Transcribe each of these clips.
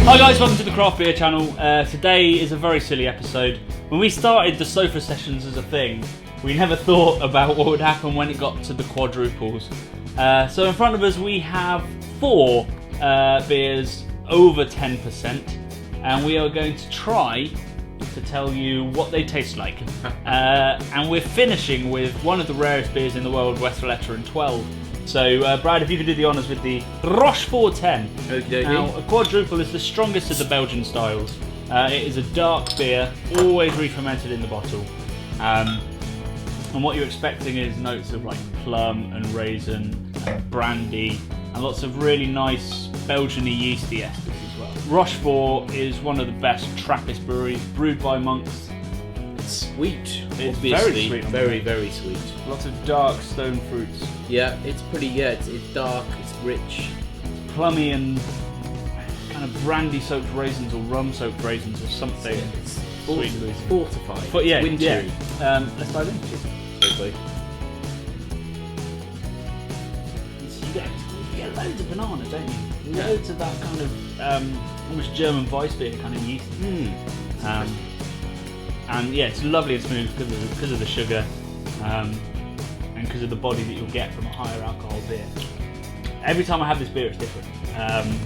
Hi guys, welcome to the Craft Beer channel. Today is a very silly episode. When we started the sofa sessions as a thing, we never thought about what would happen when it got to the quadruples. So in front of us we have 4 beers over 10%, and we are going to try to tell you what they taste like. And we're finishing with one of the rarest beers in the world, Westvleteren 12. So, Brad, if you could do the honours with the Rochefort 10. Okey-dokey. Now, a quadruple is the strongest of the Belgian styles. It is a dark beer, always re-fermented in the bottle. And what you're expecting is notes of like plum and raisin and brandy and lots of really nice Belgian-y yeasty esters as well. Rochefort is one of the best Trappist breweries, brewed by monks. Sweet. It's obviously very sweet. Very sweet. Lots of dark stone fruits. Yeah, it's pretty. Yeah, it's dark. It's rich. Plummy and kind of brandy-soaked raisins or rum-soaked raisins or something. It's Sweet. fortified. But yeah, wintry. yeah. Let's dive in. Totally. So you get loads of banana, don't you? Yeah. Loads of that kind of almost German Weissbier kind of yeast. And yeah, it's lovely and smooth because of the sugar and because of the body that you'll get from a higher alcohol beer. Every time I have this beer, it's different,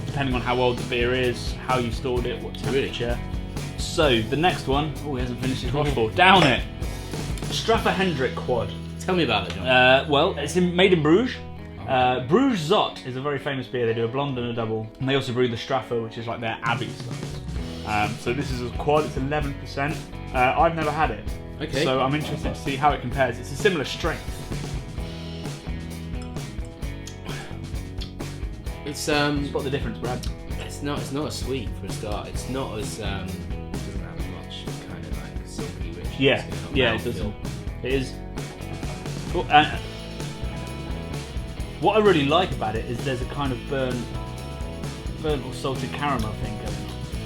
depending on how old the beer is, how you stored it, what temperature. So the next one, he hasn't finished his Rochefort. Down it, Straffe Hendrik Quad. Tell me about it, John. Well, it's made in Bruges. Bruges Zot is a very famous beer. They do a blonde and a double, and they also brew the Straffe, which is like their Abbey style. So this is a quad. It's 11%. I've never had it, Okay. so I'm interested to see how it compares. It's a similar strength. It's Spot the difference, Brad. It's not as sweet for a start. It's not as doesn't have much kind of like silky rich. Yeah, it doesn't. It is. Well, what I really like about it is there's a kind of burnt or salted caramel thing going on.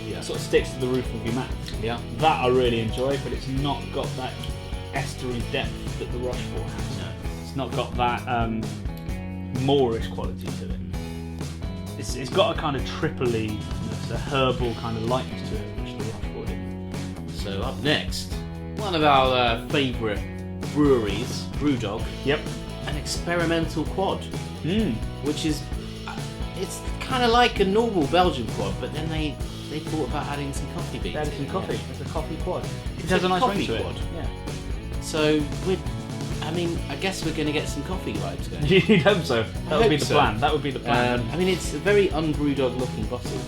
Yeah. It sort of sticks to the roof of your mouth. Yeah. That I really enjoy, but it's not got that estery depth that the Rochefort has. No. It's not got that moorish quality to it. It's got a kind of triple-y, a herbal kind of lightness to it, which the Rochefort didn't. So up next, one of our favourite breweries, BrewDog. Yep. An experimental quad, Mm. which is it's kind of like a normal Belgian quad, but then they thought about adding some coffee beans. Added some in coffee. it. It's a coffee quad. It It's has a a nice coffee ring to quad. it. Yeah. So I guess we're going to get some coffee vibes going. You'd hope so. That would be the so. plan. That would be the plan. I mean, it's a very un-BrewDog looking bottle.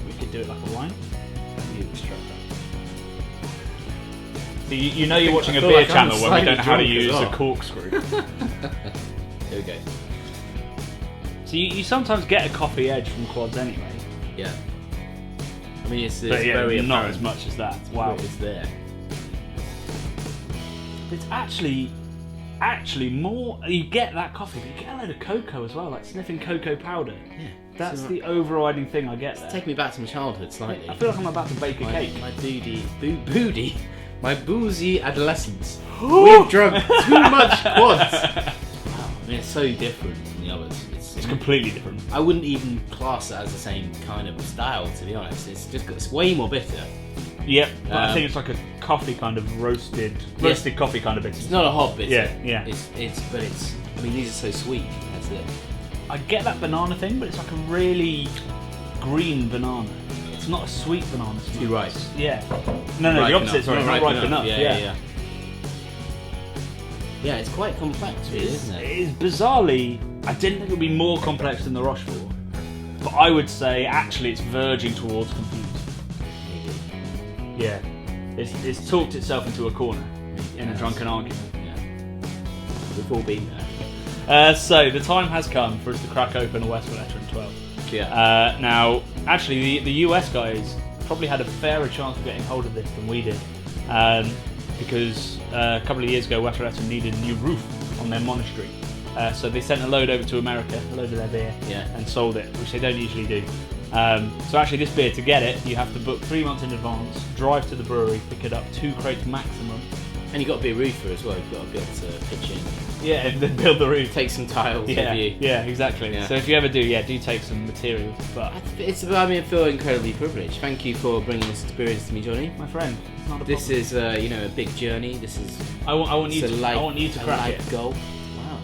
We could do it like a wine. You extract that. So you know you're watching a feel beer like I'm channel when we slightly don't know how to drunk as use well. a corkscrew. Here we go. So you sometimes get a coffee edge from quads anyway. Yeah. I mean, it's But yeah, very not apparent as much as that. Wow. it's there. It's actually more. You get that coffee, but you get a load of cocoa as well, like sniffing cocoa powder. Yeah. That's So the overriding thing I get there. Take me back to my childhood slightly. I feel like I'm about to bake a cake. My boozy adolescence. We've drunk too much quads. Wow, I mean, it's so different from the others. It's completely different. I wouldn't even class it as the same kind of style, to be honest. It's way more bitter. Yep, but I think it's like a coffee kind of roasted coffee kind of bitter. It's not a hot bitter. Yeah. But I mean, these are so sweet compared to this. I get that banana thing, but it's like a really green banana. It's not a sweet banana. Too ripe. Yeah. No, Ripe the opposite. enough. Sorry, not ripe enough. Yeah. Yeah, it's quite complex, really, isn't It it? is bizarrely. I didn't think it would be more complex than the Rochefort, but I would say actually it's verging towards confused. Yeah, it's talked itself into a corner in a drunken argument. Yeah. We've all been there. So the time has come for us to crack open a Westvleteren 12. Yeah. Now, actually, the US guys probably had a fairer chance of getting hold of this than we did, because a couple of years ago, Westvleteren needed a new roof on their monastery. So they sent a load over to America, a load of their beer, and sold it, which they don't usually do. So actually this beer, to get it, you have to book 3 months in advance, drive to the brewery, pick it up 2 crates maximum, And you've got to be a roofer as well. You've got to be able to pitch in. Yeah, and then build the roof. Take some tiles Yeah, with you. yeah, exactly. Yeah. So if you ever do, do take some materials. But I feel incredibly privileged. Thank you for bringing this experience to me, Johnny. my friend, it's not a This problem. is, a big journey. This is. I want you to a crack life it. goal. Wow.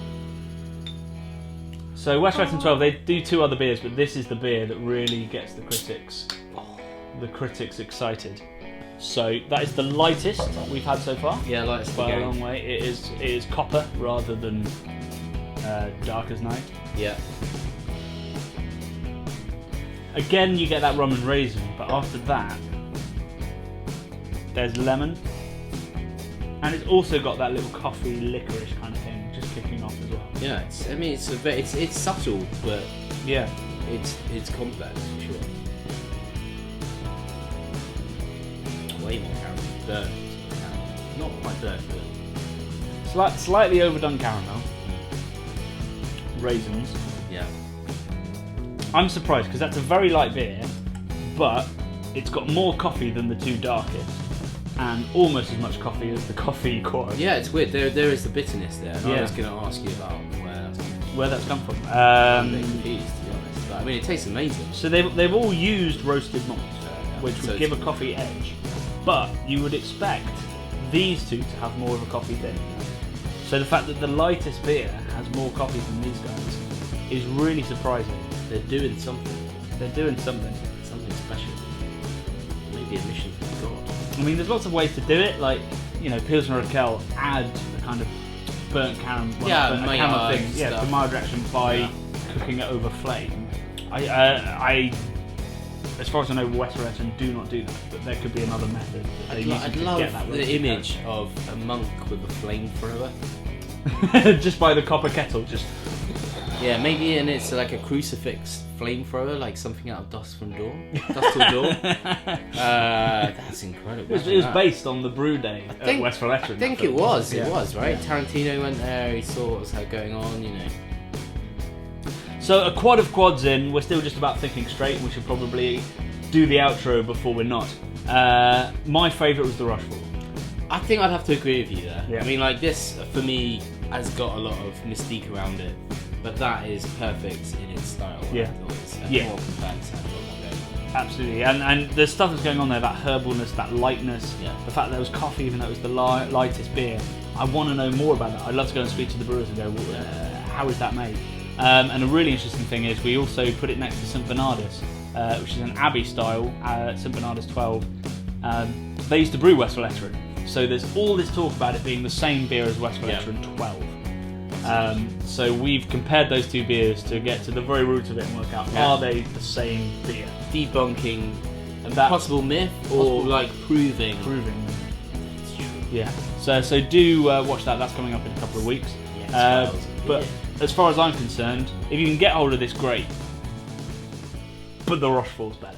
So Westvleteren 12, they do 2 other beers, but this is the beer that really gets the critics excited. So that is the lightest we've had so far. Yeah, lightest by a again. long way. It is copper rather than dark as night. Yeah. Again, you get that rum and raisin, but after that, there's lemon, and it's also got that little coffee licorice kind of thing just kicking off as well. Yeah, it's subtle, but Yeah. it's complex for sure. Way more caramel. Burnt caramel. Not quite burnt, but Slightly overdone caramel. Raisins. yeah. I'm surprised because that's a very light beer, but it's got more coffee than the 2 darkest, and almost as much coffee as the coffee quad. Yeah, it's weird. There is the bitterness there. And Yeah. I was going to ask you about Where that's come from. I'm a bit confused, to be honest. But, I mean, it tastes amazing. So they've all used roasted malts, which So would give a coffee edge, but you would expect these 2 to have more of a coffee thing. So the fact that the lightest beer has more coffee than these guys is really surprising. They're doing something. They're doing something. Something special. Maybe a mission from God. I mean, there's lots of ways to do it. Like, Pilsner Urquell add a kind of burnt caramel, caramel thing, stuff. to mild reaction by cooking it over flame. I, as far as I know, Westvleteren do not do that, but there could be another method that they use I'd to love get that the roasted image of a monk with a flamethrower. caramel. Just by the copper kettle, just. Yeah, maybe, and it's like a crucifix flamethrower, like something out of Dusk Till Dawn. That's incredible. It was based on the brew day at Westvleteren. I think it was, Yeah. right? Tarantino went there, he saw what was going on, So a quad of quads in, we're still just about thinking straight. We should probably do the outro before we're not. My favourite was the Rochefort. I think I'd have to agree with you there. Yeah. I mean, like, this, for me, has got a lot of mystique around it, but that is perfect in its style. Yeah. More compared to what Absolutely, and the stuff that's going on there, that herbalness, that lightness, the fact that there was coffee even though it was the lightest beer, I want to know more about that. I'd love to go and speak to the brewers and go, how is that made? And a really interesting thing is we also put it next to St Bernardus, which is an Abbey style, St Bernardus 12. They used to brew Westvleteren, so there's all this talk about it being the same beer as Westvleteren 12. So we've compared those 2 beers to get to the very root of it and work out, are they the same beer? Debunking a That- possible myth, or like proving. It's true. Yeah. So do watch that. That's coming up in a couple of weeks. But as far as I'm concerned, if you can get hold of this, great. But the Rochefort's better.